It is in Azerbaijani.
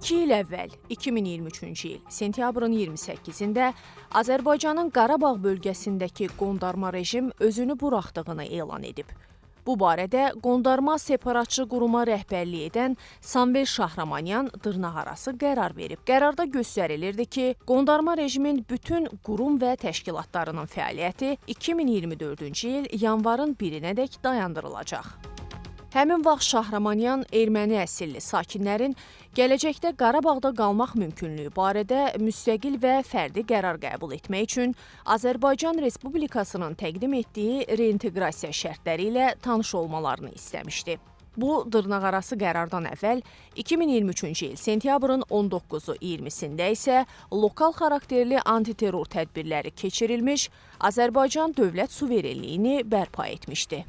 2 il əvvəl, 2023-cü il sentyabrın 28-də Azərbaycanın Qarabağ bölgəsindəki qondarma rejim özünü buraxdığını elan edib. Bu barədə qondarma separatçı quruma rəhbərlik edən Samvel Şahramanyan dırnaqarası qərar verib. Qərarda göstərilirdi ki, qondarma rejimin bütün qurum və təşkilatlarının fəaliyyəti 2024-cü il yanvarın 1-nədək dayandırılacaq. Həmin vaxt Şahramanyan erməni əsilli sakinlərin gələcəkdə Qarabağda qalmaq mümkünlüyü barədə müstəqil və fərdi qərar qəbul etmək üçün Azərbaycan Respublikasının təqdim etdiyi reinteqrasiya şərtləri ilə tanış olmalarını istəmişdi. Bu, dırnaqarası qərardan əvvəl 2023-cü il sentyabrın 19-u 20-sində isə lokal xarakterli antiterror tədbirləri keçirilmiş, Azərbaycan dövlət suverenliyini bərpa etmişdi.